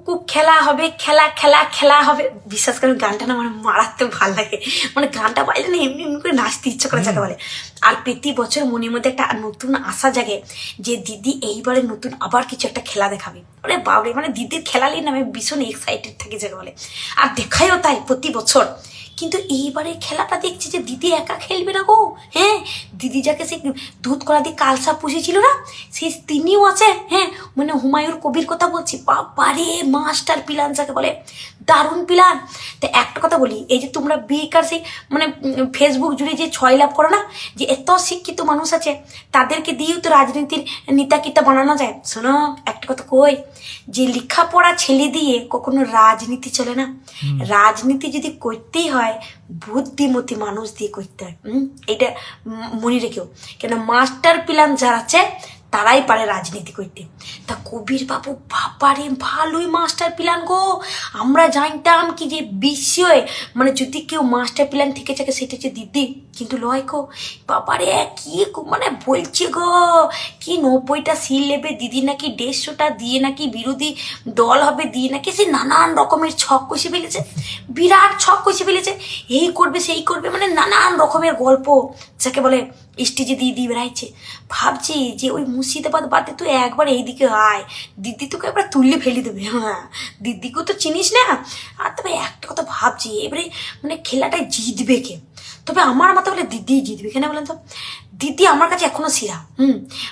খুব খেলা হবে, খেলা খেলা খেলা হবে। বিশ্বাস করে গানটা না মানে মারাত্মক ভালো লাগে, মানে গানটা বাইলে না এমনি এমনি করে নাচতে ইচ্ছে করে যাকে বলে। আর প্রতি বছর মনের মধ্যে একটা নতুন আশা জাগে যে দিদি এইবারে নতুন আবার কিছু একটা খেলা দেখাবে। মানে বাবরে, মানে দিদির খেলালেই না আমি ভীষণ এক্সাইটেড থাকি যাকে বলে, আর দেখাইও তাই প্রতি বছর। কিন্তু এইবারে খেলাটা দেখছি যে দিদি একা খেলবে না গো। হ্যাঁ, দিদি যাকে সেই দুধ কলা দিয়ে কালসা পুষেছিল না, সেই তিনিও আছে। হ্যাঁ, মানে হুমায়ুন কবির কথা বলছি, বাবারে মাস্টার প্ল্যান যাকে বলে, দারুণ প্ল্যান। তো একটা কথা বলি, এই যে তোমরা বেকার সেই মানে ফেসবুক জুড়ে যে 6 লাভ করো না, যে এত শিক্ষিত মানুষ আছে তাদেরকে দিয়েও তো রাজনীতির নেতা কিতা বানানো যায়। শোনো একটা কথা কই, যে লেখাপড়া ছেলে দিয়ে কখনো রাজনীতি চলে না। রাজনীতি যদি করতেই হয় বুদ্ধিমতী মানুষ দিয়ে করতে হয়। এটা মনে রেখেও, কেন মাস্টার প্ল্যান যারা আছে তারাই পারে রাজনীতি করতে। তা কবির বাবু বাবারে ভালোই মাস্টার প্ল্যান গো। আমরা জানতাম কি যে বিশ্বে মানে যদি কেউ মাস্টার প্ল্যান থেকে থাকে সেটা হচ্ছে দিদি, কিন্তু লয় গো বাবারে কি মানে বলছে গো, কি 90টা সিল নেবে দিদি, নাকি 150টা দিয়ে নাকি বিরোধী দল হবে দিয়ে নাকি সে নানান রকমের ছক কষে ফেলেছে, বিরাট ছক কষে ফেলেছে। এই করবে সেই করবে, মানে নানান রকমের গল্প যাকে বলে স্টেজে দিয়ে দিয়ে বেড়াইছে। ভাবছি যে ওই মুর্শিদাবাদ বাদে তুই একবার এইদিকে আয়, দিদি তোকে একবার তুললে ফেলে দেবে। হ্যাঁ, দিদিকেও তো চিনিস না। আর তবে একটা কথা ভাবছি, এবারে মানে খেলাটায় জিতবে কে? তবে আমার মতো বলে দিদি জিতবে, কেন বলেন তো? দিদি আমার কাছে এখনো সেরা।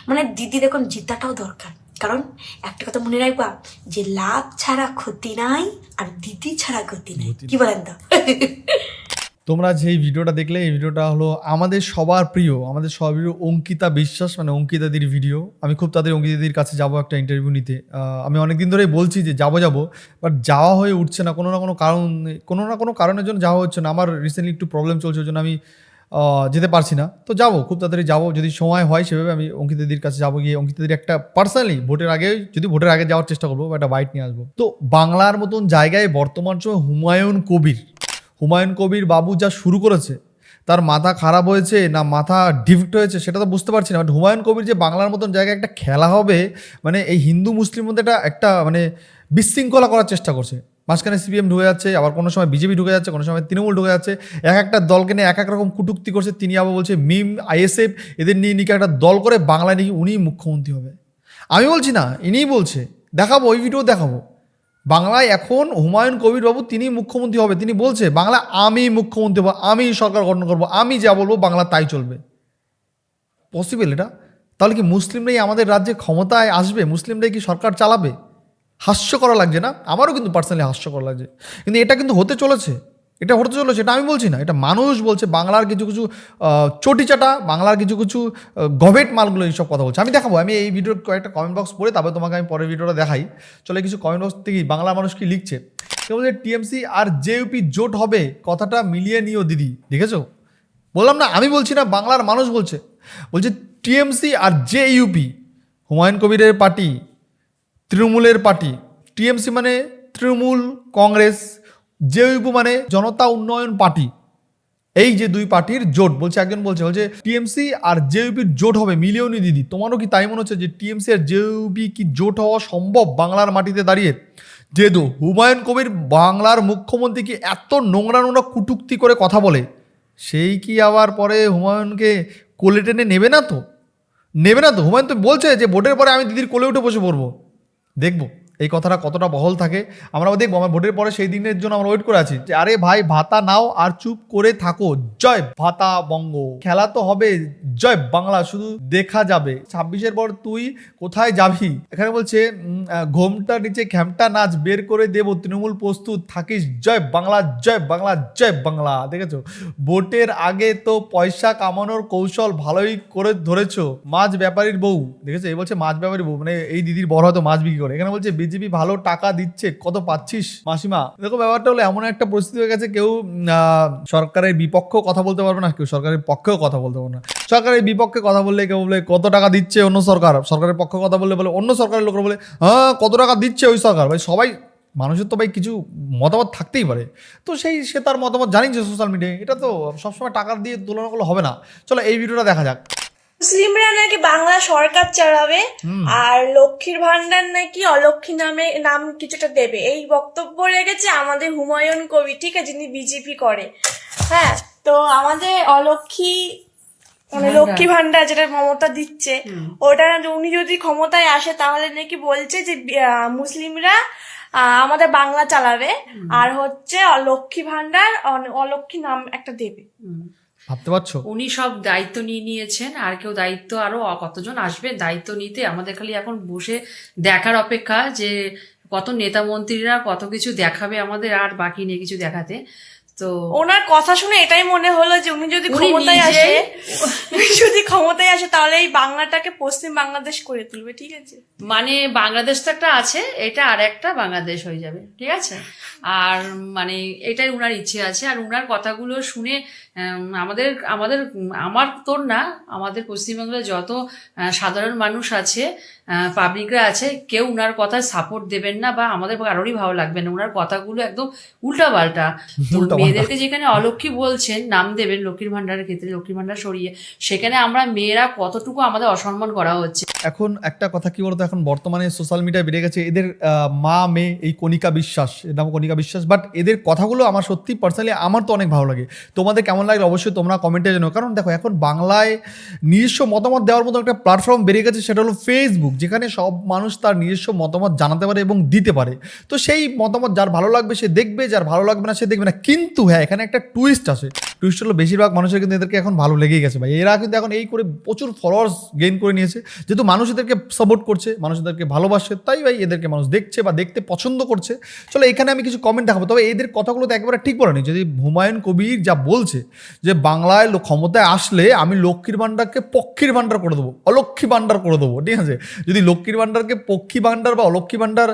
মানে দিদির এখন জিতাটাও দরকার, কারণ একটা কথা মনে রাখবা যে লাভ ছাড়া ক্ষতি নাই, আর দিদি ছাড়া ক্ষতি নাই। কি বলেন তো? তোমরা যেই ভিডিওটা দেখলে, এই ভিডিওটা হলো আমাদের সবার প্রিয়, আমাদের সবার প্রিয় অঙ্কিতা বিশ্বাস, মানে অঙ্কিতাদির ভিডিও। আমি খুব তাদের অঙ্কিতাদির কাছে যাবো একটা ইন্টারভিউ নিতে। আমি অনেকদিন ধরেই বলছি যে যাবো, বাট যাওয়া হয়ে উঠছে না, কোনো না কোনো কারণের জন্য যাওয়া হচ্ছে না। আমার রিসেন্টলি একটু প্রবলেম চলছে, ওই জন্য আমি যেতে পারছি না। তো যাবো, খুব তাড়াতাড়ি যাবো, যদি সময় হয় সেভাবে আমি অঙ্কিতাদির কাছে যাবো, গিয়ে অঙ্কিতাদির একটা পার্সোনালি ভোটের আগে যাওয়ার চেষ্টা করবো, একটা বাইট নিয়ে আসবো। তো বাংলার মতন জায়গায় বর্তমান সময় হুমায়ুন কবির বাবু যা শুরু করেছে, তার মাথা খারাপ হয়েছে না মাথা ডিফেক্ট হয়েছে সেটা তো বুঝতে পারছি না। বাট হুমায়ুন কবির যে বাংলার মতন জায়গায় একটা খেলা হবে, মানে এই হিন্দু মুসলিম মধ্যে একটা মানে বিশৃঙ্খলা করার চেষ্টা করছে। মাঝখানে সিপিএম ঢুকে যাচ্ছে, আবার কোনো সময় বিজেপি ঢুকে যাচ্ছে, কোনো সময় তৃণমূল ঢুকে যাচ্ছে। একটা দলকে নিয়ে এক রকম কটূক্তি করছে। তিনি আবার বলছে মিম, আইএসএফ এদের নিয়ে নাকি একটা দল করে বাংলায় নাকি উনিই মুখ্যমন্ত্রী হবে। আমি বলছি না, ইনিই বলছে, দেখাবো, ওই ভিডিও দেখাবো। বাংলায় এখন হুমায়ুন কবির বাবু তিনি মুখ্যমন্ত্রী হবে, তিনি বলছে বাংলা আমি মুখ্যমন্ত্রী হবো, আমি সরকার গঠন করবো, আমি যা বলবো বাংলা তাই চলবে। পসিবল এটা? তাহলে কি মুসলিমরাই আমাদের রাজ্যে ক্ষমতায় আসবে? মুসলিমরাই কি সরকার চালাবে? হাস্যকর লাগছে না? আমারও কিন্তু পার্সোনালি হাস্যকর লাগছে, কিন্তু এটা কিন্তু হতে চলেছে। এটা আমি বলছি না, এটা মানুষ বলছে। বাংলার কিছু কিছু চটিচাটা, বাংলার কিছু কিছু গভেট মালগুলো এইসব কথা বলছে। আমি দেখাবো, আমি এই ভিডিওর কয়েকটা কমেন্ট বক্স পড়ে তারপরে তোমাকে আমি পরের ভিডিওটা দেখাই। চলে কিছু কমেন্ট বক্স থেকে বাংলার মানুষ কি লিখছে। কেউ বলছে টিএমসি আর জেইউপি জোট হবে, কথাটা মিলিয়ে নিও দিদি। দেখেছো? বললাম না, আমি বলছি না, বাংলার মানুষ বলছে টিএমসি আর জেইউপি, হুমায়ুন কবিরের পার্টি, তৃণমূলের পার্টি। টিএমসি মানে তৃণমূল কংগ্রেস, জেইউপি মানে জনতা উন্নয়ন পার্টি। এই যে দুই পার্টির জোট, বলছে একজন বলছে টিএমসি আর জেইউপির জোট হবে, মিলিয়নি দিদি। তোমারও কি তাই মনে হচ্ছে যে টিএমসি আর জেইউপি কি জোট হওয়া সম্ভব বাংলার মাটিতে দাঁড়িয়ে? যেহেতু হুমায়ুন কবির বাংলার মুখ্যমন্ত্রী কি এত নোংরা কুটুক্তি করে কথা বলে, সেই কি আবার পরে হুমায়ুনকে কোলে টেনে নেবে না তো? হুমায়ুন তো বলছে যে ভোটের পরে আমি দিদির কোলে উঠে বসে পড়বো। দেখবো এই কথাটা কতটা বহল থাকে, আমরাও দেখবো। আমার ভোটের পরে সেই দিনের জন্য আমরা ওয়েট করে আছি যে আরে ভাই ভাতা নাও আর চুপ করে থাকো, জয় ভাতা বঙ্গ। খেলা তো হবে, জয় বাংলা শুধু দেখা যাবে। 26-এর পর তুই কোথায় যাবি? এখানে বলছে ঘোমটা নিচে ঘ্যামটা নাচ বের করে দেবো, তৃণমূল প্রস্তুত থাকিস, জয় বাংলা জয় বাংলা জয় বাংলা। দেখেছো, ভোটের আগে তো পয়সা কামানোর কৌশল ভালোই করে ধরেছো, মাছ ব্যাপারীর বউ। দেখেছো, এই বলছে মাছ ব্যাপারীর বউ, মানে এই দিদির বড় হয়তো মাছ বিক্রি করে। এখানে বলছে বিজেপি ভালো টাকা দিচ্ছে, কত পাচ্ছিস মাসিমা? দেখো, ব্যাপারটা হলো এমন একটা পরিস্থিতি হয়ে গেছে, কেউ সরকারের বিপক্ষেও কথা বলতে পারবে না, কেউ সরকারের পক্ষেও কথা বলতে পারবে না। সরকারের বিপক্ষে কথা বললে কেউ বলে কত টাকা দিচ্ছে অন্য সরকার, সরকারের পক্ষে কথা বললে বলে অন্য সরকারের লোকরা বলে হ্যাঁ কত টাকা দিচ্ছে ওই সরকার। ভাই সবাই মানুষের তো ভাই কিছু মতামত থাকতেই পারে, তো সে তার মতামত জানি যে সোশ্যাল মিডিয়ায়, এটা তো সবসময় টাকা দিয়ে তুলনা করলে হবে না। চলো এই ভিডিওটা দেখা যাক। মুসলিমরা নাকি বাংলা সরকার চালাবে আর লক্ষ্মীর ভান্ডার নাকি অলক্ষ্মী নাম কিছুটা দেবে, এই বক্তব্য রেখেছে আমাদের হুমায়ুন কবির, ঠিক আছে, যিনি বিজেপি করে। হ্যাঁ, তো আমাদের অলক্ষ্মী মানে লক্ষ্মী ভান্ডার যেটা মমতা দিচ্ছে, ওটা উনি যদি ক্ষমতায় আসে তাহলে নাকি বলছে যে মুসলিমরা আমাদের বাংলা চালাবে আর হচ্ছে লক্ষ্মী ভান্ডার অলক্ষ্মী নাম একটা দেবে। ভাবতে পারছো? উনি সব দায়িত্ব নিয়ে নিয়েছেন, আর কেউ দায়িত্ব আরো কতজন আসবেন দায়িত্ব নিতে? আমাদের খালি এখন বসে দেখার অপেক্ষা যে কত নেতা মন্ত্রীরা কত কিছু দেখাবে আমাদের, আর বাকি নেই কিছু দেখাতে। তো ওনার কথা শুনে এটাই মনে হলো যে উনি যদি ক্ষমতায় আসে তাহলে এই বাংলাটাকে পশ্চিম বাংলাদেশ করে তুলবে, ঠিক আছে, মানে বাংলাদেশ তো একটা আছে, এটা আর একটা বাংলাদেশ হয়ে যাবে, ঠিক আছে। আর মানে এটাই উনার ইচ্ছে আছে। আর উনার কথাগুলো শুনে আমাদের আমাদের আমার তোর না, আমাদের পশ্চিমবাংলার যত সাধারণ মানুষ আছে, পাবলিকরা আছে, কেউ উনার কথায় সাপোর্ট দেবেন না, বা আমাদের কারোরই ভালো লাগবে না। উনার কথাগুলো একদম উল্টাপাল্টা। মেয়েদেরকে যেখানে অলক্ষ্মী বলছেন, নাম দেবেন লক্ষ্মীর ভান্ডারের ক্ষেত্রে, লক্ষ্মীর ভান্ডার সরিয়ে, সেখানে আমরা মেয়েরা কতটুকু আমাদের অসম্মান করা হচ্ছে। এখন একটা কথা কি বলতো, এখন বর্তমানে সোশ্যাল মিডিয়ায় বেড়ে গেছে এদের মা মেয়ে, এই কণিকা বিশ্বাস, এর নাম কণিকা বিশ্বাস, বাট এদের কথাগুলো আমার সত্যি পার্সোনালি আমার তো অনেক ভালো লাগে। তোমাদের কেমন লাগে অবশ্যই তোমরা কমেন্টে জানো। কারণ দেখো, এখন বাংলায় নিজস্ব মতামত দেওয়ার মতো একটা প্ল্যাটফর্ম বেড়ে গেছে, সেটা হলো ফেসবুক, যেখানে সব মানুষ তার নিজস্ব মতামত জানাতে পারে এবং দিতে পারে। তো সেই মতামত যার ভালো লাগবে সে দেখবে, যার ভালো লাগবে না সে দেখবে না। কিন্তু হ্যাঁ, এখানে একটা টুইস্ট আছে। টুইস্ট হলো বেশিরভাগ মানুষের কিন্তু এদেরকে এখন ভালো লেগেই গেছে ভাই। এরা কিন্তু এখন এই করে প্রচুর ফলোয়ার্স গেইন করে নিয়েছে, যেহেতু মানুষ এদেরকে সাপোর্ট করছে, মানুষ এদেরকে ভালোবাসে, তাই ভাই এদেরকে মানুষ দেখছে বা দেখতে পছন্দ করছে। চলো এখানে আমি কিছু কমেন্ট দেখাবো, তবে এদের কথাগুলো তো একেবারে ঠিক বলেনি। যদি হুমায়ুন কবির যা বলছে যে বাংলায় ক্ষমতায় আসলে আমি লক্ষ্মীর ভান্ডারকে পক্ষীর ভান্ডার করে দেবো, অলক্ষ্মী ভান্ডার করে দেবো, ঠিক আছে, যদি লক্ষ্মীর ভান্ডারকে পক্ষী ভান্ডার বা অলক্ষ্মী ভান্ডার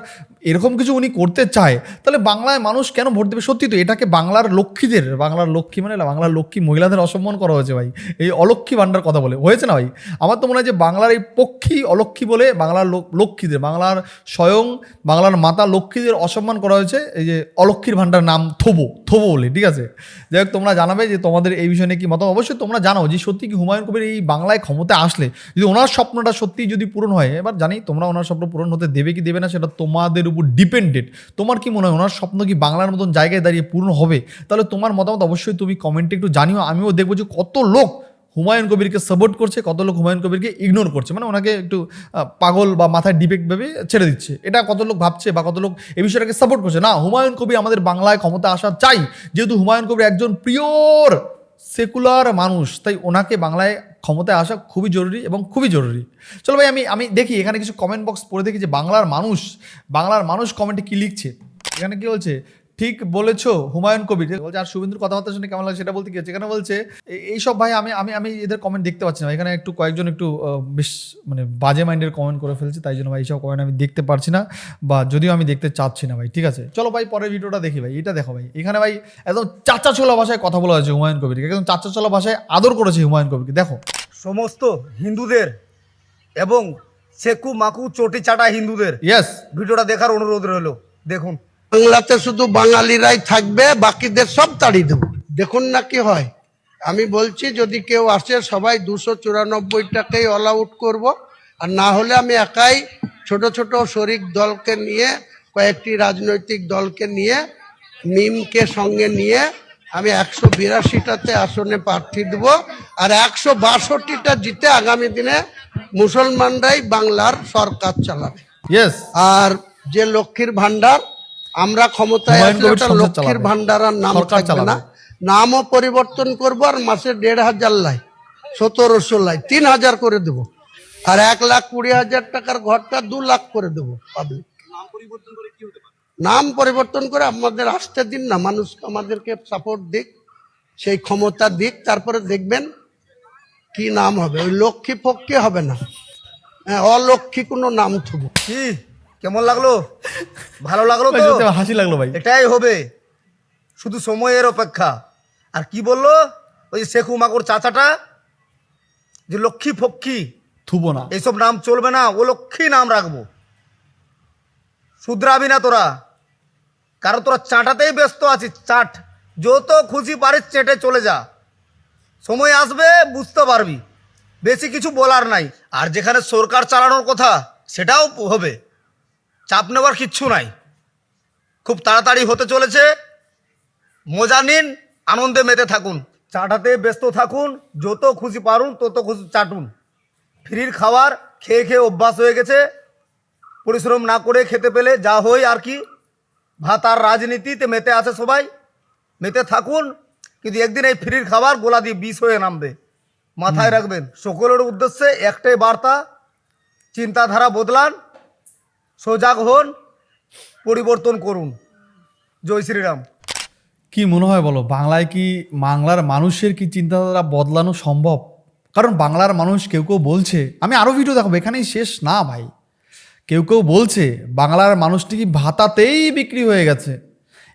এরকম কিছু উনি করতে চায়, তাহলে বাংলায় মানুষ কেন ভোট দেবে? সত্যি তো এটাকে বাংলার লক্ষ্মীদের, বাংলার লক্ষ্মী মানে বাংলার লক্ষ্মী মহিলাদের অসম্মান করা হয়েছে ভাই, এই অলক্ষ্মী ভান্ডার কথা বলে। হয়েছে না ভাই? আমার তো মনে হয় যে বাংলার এই পক্ষী অলক্ষ্মী বলে বাংলার লক্ষ্মীদের, বাংলার স্বয়ং বাংলার মাতা লক্ষ্মীদের অসম্মান করা হয়েছে এই যে অলক্ষ্মীর ভান্ডার নাম থোবো বলে, ঠিক আছে। যাই হোক, তোমরা জানাবে যে তোমাদের এই বিষয়ে নিয়ে কি মত। অবশ্যই তোমরা জানাও যে সত্যি কি হুমায়ুন কবির এই বাংলায় ক্ষমতায় আসলে যদি ওনার স্বপ্নটা সত্যি যদি পূরণ হয়, এবার জানি তোমরা ওনার স্বপ্ন পূরণ হতে দেবে কি দেবে না সেটা তোমাদের উপর ডিপেন্ডেড। তোমার কি মনে হয় ওনার স্বপ্ন কি বাংলার মতন জায়গায় দাঁড়িয়ে পূরণ হবে? তাহলে তোমার মতামত অবশ্যই তুমি কমেন্টে একটু জানিও। আমিও দেখবো যে কত লোক হুমায়ুন কবিরকে সাপোর্ট করছে, কত লোক হুমায়ুন কবিরকে ইগনোর করছে, মানে ওনাকে একটু পাগল বা মাথায় ডিফেক্ট ভেবে ছেড়ে দিচ্ছে। এটা কত লোক ভাবছে বা কত লোক এই বিষয়টাকে সাপোর্ট করছে। না, হুমায়ুন কবির আমাদের বাংলায় ক্ষমতা আসা চাই, যেহেতু হুমায়ুন কবির একজন পিওর সেকুলার মানুষ, তাই ওনাকে বাংলায় ক্ষমতায় আসা খুবই জরুরি এবং খুবই জরুরি। চলো ভাই, আমি দেখি এখানে কিছু কমেন্ট বক্স পড়ে দেখি যে বাংলার মানুষ কমেন্টে কি লিখছে। এখানে কি বলছে? ঠিক বলেছো হুমায়ুন কবির বলছে। আর শুভেন্দুর কথাবার্তা শুনে কেমন লাগে সেটা বলতে গিয়েছে। এখানে বলছে এইসব ভাই আমি এদের কমেন্ট দেখতে পাচ্ছি না। এখানে একটু কয়েকজন একটু বেশ মানে বাজে মাইন্ডের কমেন্ট করে ফেলছে, তাই জন্য ভাই এইসব কমেন্ট আমি দেখতে পারছি না, বা যদিও আমি দেখতে চাচ্ছি না ভাই, ঠিক আছে। চলো ভাই পরের ভিডিওটা দেখি ভাই। এটা দেখো ভাই, এখানে ভাই একদম চাচা চলা ভাষায় কথা বলা হয়েছে হুমায়ুন কবিরকে, একদম চাচা চলা ভাষায় আদর করেছে হুমায়ুন কবিরকে। দেখো, সমস্ত হিন্দুদের এবং সেকু মাকু চটি চাটা হিন্দুদের ইয়েস, ভিডিওটা দেখার অনুরোধ রইল। দেখুন, বাংলাতে শুধু বাঙালিরাই থাকবে, বাকিদের সব তাড়িয়ে দেবো। দেখুন না কি হয়। আমি বলছি যদি কেউ আসে সবাই 294টাকেই অল আউট করবো, আর না হলে আমি একাই ছোট ছোট শরিক দলকে নিয়ে, কয়েকটি রাজনৈতিক দলকে নিয়ে, মিমকে সঙ্গে নিয়ে আমি 182টাতে আসনে প্রার্থী দেবো, আর 162টা জিতে আগামী দিনে মুসলমানরাই বাংলার সরকার চালাবে। ইয়েস। আর যে লক্ষ্মীর ভান্ডার, আমরা ক্ষমতায় হুমায়ুন আসলে কবির ওটা সংসদ লক্ষ্মীর চালাবে, ভান্ডার আর নাম সরকার থাকবে না, চালাবে। নামও পরিবর্তন করবো, আর মাসে 1,500 লাই, 1700 লাই, 3,000 করে দেবো, আর 1,20,000 টাকার ঘরটা 2 লাখ করে দেবো পাবলিক। নাম পরিবর্তন করে আমাদের আসতে দিন না, মানুষ আমাদেরকে সাপোর্ট দিক, সেই ক্ষমতা দিক, তারপরে দেখবেন কি নাম হবে। ওই লক্ষ্মী পক্ষী হবে না, হ্যাঁ, অলক্ষ্মী কোনো নাম থুবো। কি কেমন লাগলো? ভালো লাগলো ভাই, তো? সত্যি আমার হাসি লাগলো ভাই। এটাই হবে, শুধু সময়ের অপেক্ষা। আর কি বললো ওই শেখু মাকুর চাচাটা, যে লক্ষ্মী ফক্কি থুবো না, এইসব নাম চলবে না, ও লক্ষ্মী নাম রাখবো। শুধরাবি না তোরা, কারণ তোরা চাটাতেই ব্যস্ত আছিস। চাট যত খুশি পারিস চেটে চলে যা, সময় আসবে বুঝতে পারবি। বেশি কিছু বলার নাই। আর যেখানে সরকার চালানোর কথা সেটাও হবে, চাপ নেওয়ার কিচ্ছু নাই, খুব তাড়াতাড়ি হতে চলেছে। মজা নিন, আনন্দে মেতে থাকুন, চাটাতে ব্যস্ত থাকুন, যত খুশি পারুন তত খুশি চাটুন। ফ্রির খাবার খেয়ে খেয়ে অভ্যাস হয়ে গেছে, পরিশ্রম না করে খেতে পেলে যা হয় আর কি। ভাত আর রাজনীতিতে মেতে আছে সবাই, মেতে থাকুন, কিন্তু একদিন এই ফ্রির খাবার গোলা দিয়ে বিষ হয়ে নামবে, মাথায় রাখবেন। সকলের উদ্দেশ্যে একটাই বার্তা, চিন্তাধারা বদলান, সজাগ হন, পরিবর্তন করুন। জয় শ্রীরাম। কি মনে হয় বলো, বাংলার মানুষের কি চিন্তাধারা বদলানো সম্ভব? কারণ বাংলার মানুষ কেউ কেউ বলছে, আমি আরও ভিডিও দেখাবো, এখানেই শেষ না ভাই, কেউ কেউ বলছে বাংলার মানুষটি কি ভাতাতেই বিক্রি হয়ে গেছে।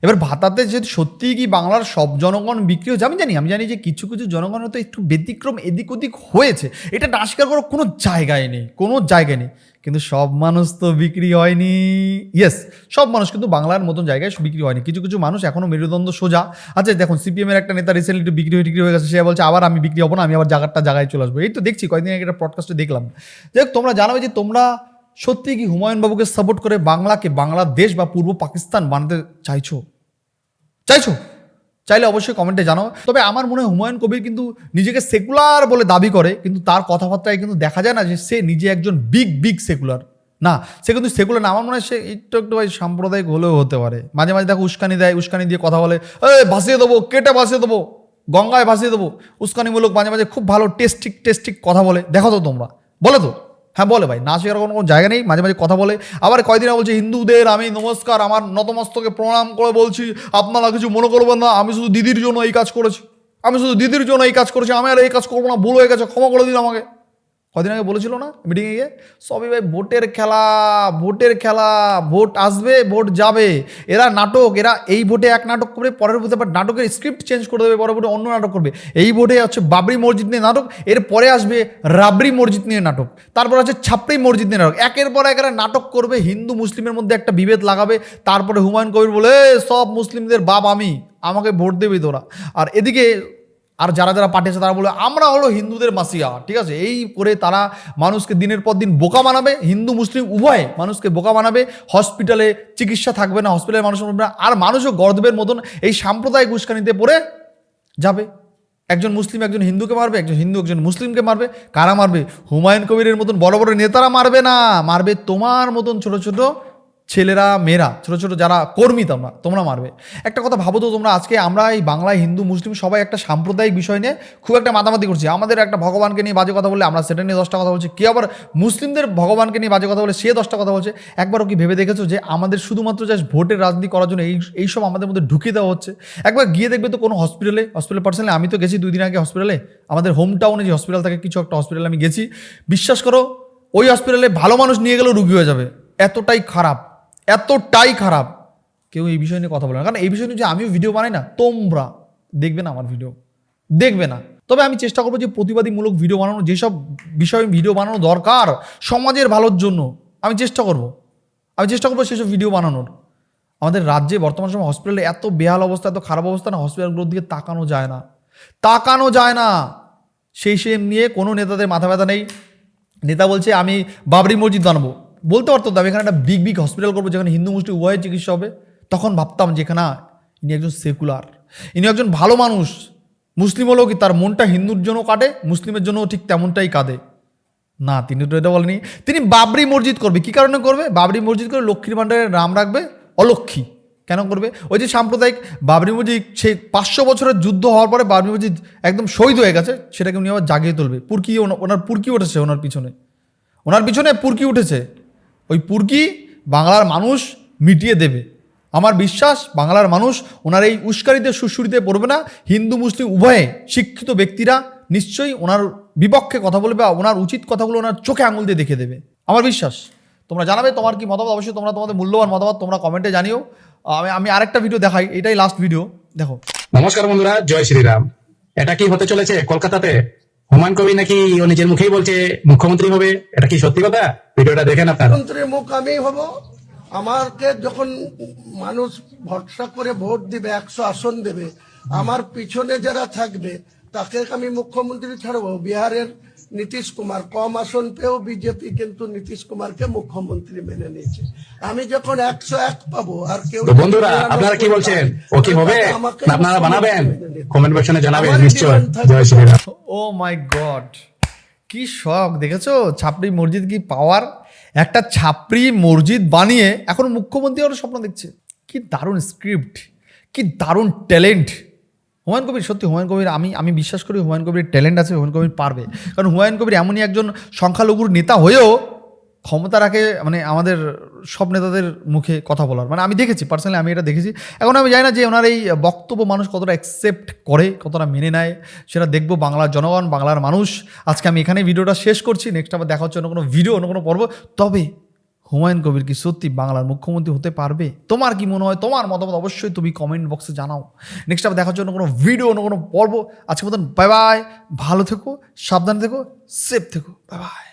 এবার ভাতাতে যদি সত্যি কি বাংলার সব জনগণ বিক্রি হয়েছে, আমি জানি যে কিছু কিছু জনগণ হয়তো একটু ব্যতিক্রম এদিক ওদিক হয়েছে, এটা না স্বীকার করার কোনো জায়গায় নেই, কিন্তু সব মানুষ তো বিক্রি হয়নি। ইয়েস, সব মানুষ কিন্তু বাংলার মতন জায়গায় বিক্রি হয়নি, কিছু কিছু মানুষ এখনও মেরুদণ্ড সোজা। আচ্ছা দেখুন, সিপিএমের একটা নেতা রিসেন্টলি একটু বিক্রি হয়ে গেছে, সে বলছে আবার আমি বিক্রি হবো না, আমি আবার জায়গায় চলে আসবো। এই তো দেখছি কয়েকদিন আগে একটা পডকাস্টে দেখলাম। যাই তোমরা জানাবে যে তোমরা সত্যি কি হুমায়ুন বাবুকে সাপোর্ট করে বাংলাকে বাংলাদেশ বা পূর্ব পাকিস্তান বানাতে চাইলে অবশ্যই কমেন্টে জানাও। তবে আমার মনে হয় হুমায়ুন কবির কিন্তু নিজেকে সেকুলার বলে দাবি করে, কিন্তু তার কথাবার্তায় কিন্তু দেখা যায় না যে সে নিজে একজন বিগ সেকুলার না, সে কিন্তু সেকুলার না। আমার মনে হয় সে একটু ভাই সাম্প্রদায়িক হলেও হতে পারে, মাঝে মাঝে দেখো উস্কানি দিয়ে কথা বলে, ভাসিয়ে দেবো, কেটে ভাসিয়ে দেবো, গঙ্গায় ভাসিয়ে দেবো, উস্কানিমূলক মাঝে মাঝে খুব ভালো টেস্টিক কথা বলে। দেখো তো তোমরা, বলে তো, হ্যাঁ বলে ভাই, না শেখার কোনো জায়গা নেই, মাঝে মাঝে কথা বলে। আবার কয়দিন বলছে হিন্দুদের আমি নমস্কার, আমার নতমস্তকে প্রণাম করে বলছি, আপনারা কিছু মনে করবেন না, আমি শুধু দিদির জন্য এই কাজ করেছি, আমি আর এই কাজ করবো না, ভুল হয়ে গেছে, ক্ষমা করে দিন আমাকে। কদিন আগে বলেছিল না মিটিংয়ে গিয়ে, সবই ভাই ভোটের খেলা, ভোট আসবে ভোট যাবে, এরা এই ভোটে এক নাটক করবে, পরের ভোটে আবার নাটকের স্ক্রিপ্ট চেঞ্জ করে দেবে, পরের ভোটে অন্য নাটক করবে। এই ভোটে হচ্ছে বাবরি মসজিদ নিয়ে নাটক, এর পরে আসবে রাবরি মসজিদ নিয়ে নাটক, তারপর আছে ছাপড়ি মসজিদ নিয়ে নাটক, একের পর এক নাটক করবে, হিন্দু মুসলিমের মধ্যে একটা বিভেদ লাগাবে। তারপরে হুমায়ুন কবির বলে সব মুসলিমদের বাপ আমাকে ভোট দেবে তোরা। আর এদিকে আর যারা পাঠিয়েছে তারা বলে আমরা হলো হিন্দুদের মাসিয়া, ঠিক আছে। এই করে তারা মানুষকে দিনের পর দিন বোকা বানাবে, হিন্দু মুসলিম উভয়ে মানুষকে বোকা বানাবে। হসপিটালে চিকিৎসা থাকবে না, হসপিটালে মানুষ মরবে না, আর মানুষও গর্দবের মতন এই সাম্প্রদায়িক উস্কানিতে পড়ে যাবে। একজন মুসলিম একজন হিন্দুকে মারবে, একজন হিন্দু একজন মুসলিমকে মারবে। কারা মারবে? হুমায়ুন কবিরের মতন বড় বড় নেতারা মারবে না, মারবে তোমার মতন ছোট ছোট ছেলেরা, মেয়েরা, ছোট ছোট যারা কর্মী তোমরা মারবে। একটা কথা ভাবো তো তোমরা, আজকে আমরা এই বাংলায় হিন্দু মুসলিম সবাই একটা সাম্প্রদায়িক বিষয় নিয়ে খুব একটা মাতামাতি করছি। আমাদের একটা ভগবানকে নিয়ে বাজে কথা বললে আমরা সেটা নিয়ে 10টা কথা বলছি, কেউ আবার মুসলিমদের ভগবানকে নিয়ে বাজে কথা বলে সে 10টা কথা বলছে। একবারও কি ভেবে দেখেছো যে আমাদের শুধুমাত্র জাস্ট ভোটের রাজনীতি করার জন্য এইসব আমাদের মধ্যে ঢুকিয়ে দেওয়া হচ্ছে? একবার গিয়ে দেখবে তো কোনো হসপিটালে পার্সোনালি আমি তো গেছি 2 দিন আগে হসপিটালে, আমাদের হোম টাউনে যে হসপিটাল থাকে, কিছু একটা হসপিটালে আমি গেছি, বিশ্বাস করো ওই হসপিটালে ভালো মানুষ নিয়ে গেলেও রুগী হয়ে যাবে, এতটাই খারাপ। কেউ এই বিষয় নিয়ে কথা বলে না, কারণ এই বিষয় নিয়ে যে আমিও ভিডিও বানাই না, তোমরা দেখবে না, আমার ভিডিও দেখবে না। তবে আমি চেষ্টা করবো যে প্রতিবাদীমূলক ভিডিও বানানো, যেসব বিষয়ে ভিডিও বানানো দরকার সমাজের ভালোর জন্য, আমি চেষ্টা করবো সেসব ভিডিও বানানোর। আমাদের রাজ্যে বর্তমান সময় হসপিটালে এত বেহাল অবস্থা, এত খারাপ অবস্থা না, হসপিটালগুলোর দিকে তাকানো যায় না। সেই নিয়ে কোনো নেতাদের মাথা ব্যথা নেই। নেতা বলছে আমি বাবরি মসজিদ বানাবো, বলতে পারতো আমি এখানে একটা বিগ হসপিটাল করবো যেখানে হিন্দু মুসলিম উভয়ের চিকিৎসা হবে। তখন ভাবতাম যে এখানে ইনি একজন সেকুলার, ইনি একজন ভালো মানুষ। মুসলিম হলেও কি তার মনটা হিন্দুর জন্য কাটে, মুসলিমের জন্য ঠিক তেমনটাই কাঁদে না। তিনি তো এটা বলেনি, তিনি বাবরি মসজিদ করবে। কি কারণে করবে? বাবরি মসজিদ করে লক্ষ্মীর ভাণ্ডারের নাম রাখবে অলক্ষ্মী। কেন করবে? ওই যে সাম্প্রদায়িক বাবরি মসজিদ, সেই 500 বছরের যুদ্ধ হওয়ার পরে বাবরি মসজিদ একদম শহীদ হয়ে গেছে, সেটাকে উনি আবার জাগিয়ে তুলবে। ওনার পুরকি উঠেছে, ওনার পিছনে পুরকি উঠেছে। ওই পুরকি বাংলার মানুষ মিটিয়ে দেবে। আমার বিশ্বাস বাংলার মানুষ ওনার এই উস্কানিতে সুশ্রুতিতে পড়বে না। হিন্দু মুসলিম উভয়ে শিক্ষিত ব্যক্তিরা নিশ্চয়ই ওনার বিপক্ষে কথা বলবে, ওনার উচিত কথাগুলো ওনার চোখে আঙুল দিয়ে দেখে দেবে, আমার বিশ্বাস। তোমরা জানাবে তোমার কি মতামত, অবশ্যই তোমরা তোমাদের মূল্যবান মতামত তোমরা কমেন্টে জানিও। আমি আরেকটা ভিডিও দেখাই, এটাই লাস্ট ভিডিও, দেখো। নমস্কার বন্ধুরা, জয় শ্রীরাম। এটা কি হতে চলেছে কলকাতাতে? হুমায়ুন কবির নাকি ও নিজের মুখেই বলছে মুখ্যমন্ত্রী হবে, এটা কি সত্যি কথা? ভিডিওটা দেখেন আপনারা। মুখ্যমন্ত্রীর মুখ আমি হব। আমাকে যখন মানুষ ভরসা করে ভোট দিবে, 100 আসন দেবে, আমার পিছনে যারা থাকবে তাকে আমি মুখ্যমন্ত্রী ছাড়বো। বিহারের নীতিশ কুমার কম আসন পেয়েও বিজেপি কিন্তু নীতিশ কুমারকে মুখ্যমন্ত্রী মেনে নিয়েছে। আমি যখন 101 পাবো আর কেউ তো বন্ধুরা আপনারা কি বলছেন, ও কি হবে আমাকে না আপনারা বানাবেন? কমেন্ট বক্সে জানাবেন আমার নিশ্চয়। জীবন থাকবে। জয় শ্রীরাম। ও মাই গড, কি শখ দেখেছো? ছাপড়ি মসজিদ কি পাওয়ার! একটা ছাপড়ি মসজিদ বানিয়ে এখন মুখ্যমন্ত্রী ওর স্বপ্ন দেখছে। কি দারুণ স্ক্রিপ্ট, কি দারুণ ট্যালেন্ট হুমায়ুন কবির। সত্যি হুমায়ুন কবির, আমি বিশ্বাস করি হুমায়ুন কবির ট্যালেন্ট আছে, হুমায়ুন কবির পারবে। কারণ হুমায়ুন কবির এমনই একজন সংখ্যালঘুর নেতা হয়েও ক্ষমতা রাখে মানে আমাদের সব নেতাদের মুখে কথা বলার। মানে আমি দেখেছি, পার্সোনালি আমি এটা দেখেছি। এখন আমি জানি না যে ওনার এই বক্তব্য মানুষ কতটা অ্যাকসেপ্ট করে, কতটা মেনে নেয়, সেটা দেখবো বাংলার জনগণ, বাংলার মানুষ। আজকে আমি এখানে ভিডিওটা শেষ করছি, নেক্সট আবার দেখা হচ্ছে অন্য কোনো ভিডিও, অন্য কোনো পর্ব। তবে হুমায়ুন কবির কি সত্যি বাংলার মুখ্যমন্ত্রী হতে পারবে? তোমার কি মনে হয়? তোমার মতামত অবশ্যই তুমি কমেন্ট বক্সে জানাও। নেক্সট আবার দেখা হচ্ছে অন্য কোনো ভিডিও, অন্য কোনো পর্ব। আজকের মতন বাই বাই, ভালো থেকো, সাবধানে থেকো, সেফ থেকো, বাই বাই।